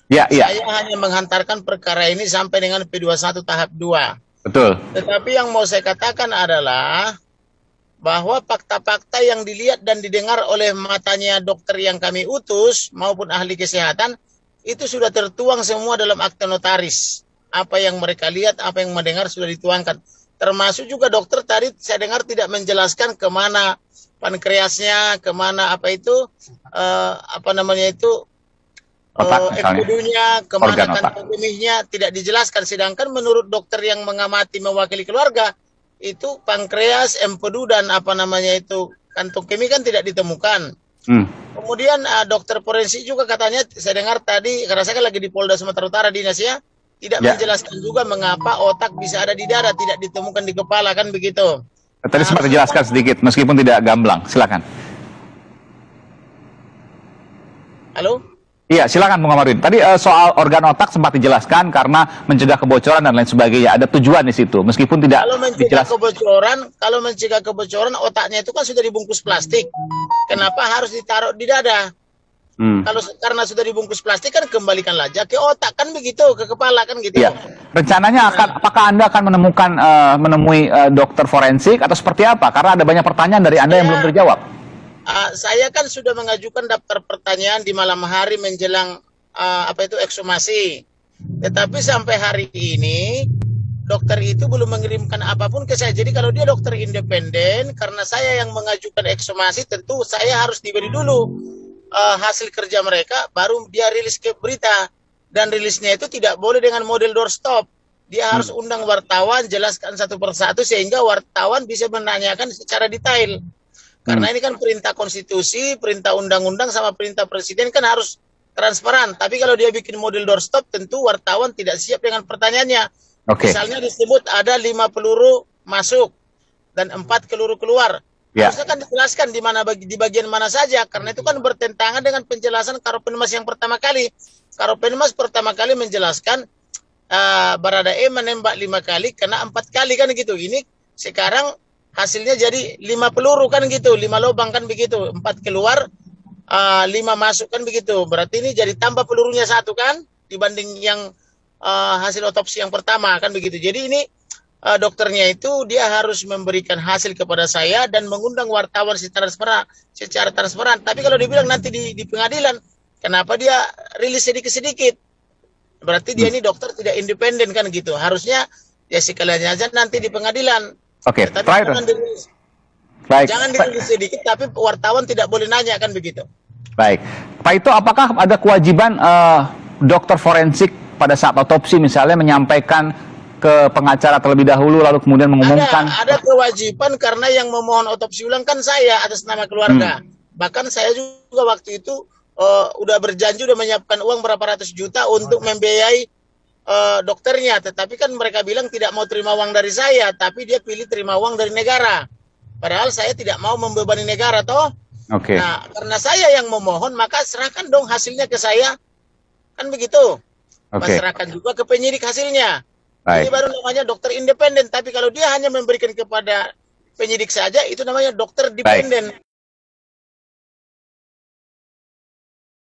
Ya, iya, Saya hanya menghantarkan perkara ini sampai dengan P21 tahap 2. betul. Tetapi yang mau saya katakan adalah bahwa fakta-fakta yang dilihat dan didengar oleh matanya dokter yang kami utus maupun ahli kesehatan itu sudah tertuang semua dalam akte notaris. Apa yang mereka lihat, apa yang mendengar sudah dituangkan. Termasuk juga dokter tadi saya dengar tidak menjelaskan kemana pankreasnya, kemana apa itu, apa namanya itu, Otak misalnya, empedunya, organ kemana otak. kantong kemihnya tidak dijelaskan. Sedangkan menurut dokter yang mengamati mewakili keluarga, itu pankreas, empedu dan apa namanya itu kantung kemih kan tidak ditemukan. Hmm. Kemudian dokter forensik juga katanya, saya dengar tadi, karena saya kan lagi di Polda Sumatera Utara dinas ya, tidak Ya, menjelaskan juga mengapa otak bisa ada di dada, tidak ditemukan di kepala kan begitu. tadi Nah, sempat harusnya kan, dijelaskan sedikit, meskipun tidak gamblang. Silakan. halo? Iya, silakan Bung Komarudin. Tadi soal organ otak sempat dijelaskan karena mencegah kebocoran dan lain sebagainya. Ada tujuan di situ, meskipun tidak dijelas. Kalau mencegah kebocoran otaknya itu kan sudah dibungkus plastik. Kenapa harus ditaruh di dada? Hmm. Kalau karena sudah dibungkus plastik kan kembalikan aja ke otak kan begitu, ke kepala kan gitu. Iya. Rencananya akan, Nah, apakah Anda akan menemui dokter forensik atau seperti apa? Karena ada banyak pertanyaan dari Anda yang belum saya terjawab. saya kan sudah mengajukan daftar pertanyaan di malam hari menjelang apa itu ekshumasi. Tetapi sampai hari ini dokter itu belum mengirimkan apapun ke saya. Jadi kalau dia dokter independen, karena saya yang mengajukan ekshumasi, tentu saya harus diberi dulu hasil kerja mereka, baru dia rilis ke berita. Dan rilisnya itu tidak boleh dengan model doorstop. Dia harus Hmm. undang wartawan, jelaskan satu persatu sehingga wartawan bisa menanyakan secara detail. Hmm. Karena ini kan perintah konstitusi, perintah undang-undang sama perintah presiden kan harus transparan. Tapi kalau dia bikin model doorstop, tentu wartawan tidak siap dengan pertanyaannya. Oke. Misalnya disebut ada 5 peluru masuk dan 4 peluru keluar. Ya. Harusnya kan dijelaskan di bagian mana saja, karena itu kan bertentangan dengan penjelasan Karopenmas yang pertama kali. Karopenmas pertama kali menjelaskan Baradae menembak 5 kali, kena 4 kali kan gitu. Ini sekarang hasilnya jadi 5 peluru kan gitu, 5 lubang kan begitu, 4 keluar, 5 masuk kan begitu. Berarti ini jadi tambah pelurunya 1 kan dibanding yang hasil otopsi yang pertama kan begitu. Jadi ini dokternya itu dia harus memberikan hasil kepada saya dan mengundang wartawan secara transparan. Tapi kalau dibilang nanti di pengadilan, kenapa dia rilis sedikit-sedikit? Berarti dia Hmm. ini dokter tidak independen kan gitu. Harusnya ya sekalian aja nanti di pengadilan. Oke, Tetapi terakhir. Baik. jangan dirilis sedikit, tapi wartawan tidak boleh nanya kan begitu. Baik. Pak itu apakah ada kewajiban dokter forensik pada saat otopsi misalnya menyampaikan ke pengacara terlebih dahulu lalu kemudian mengumumkan? Ada kewajiban karena yang memohon otopsi ulang kan saya atas nama keluarga. Hmm. Bahkan saya juga waktu itu udah berjanji udah menyiapkan uang berapa ratus juta untuk membiayai dokternya. Tetapi kan mereka bilang tidak mau terima uang dari saya, tapi dia pilih terima uang dari negara. Padahal saya tidak mau membebani negara toh. Oke. Nah, karena saya yang memohon, maka serahkan dong hasilnya ke saya. Kan begitu. Oke. Serahkan juga ke penyidik hasilnya. Ini Baik. baru namanya dokter independen. Tapi kalau dia hanya memberikan kepada penyidik saja, itu namanya dokter Baik. dependen.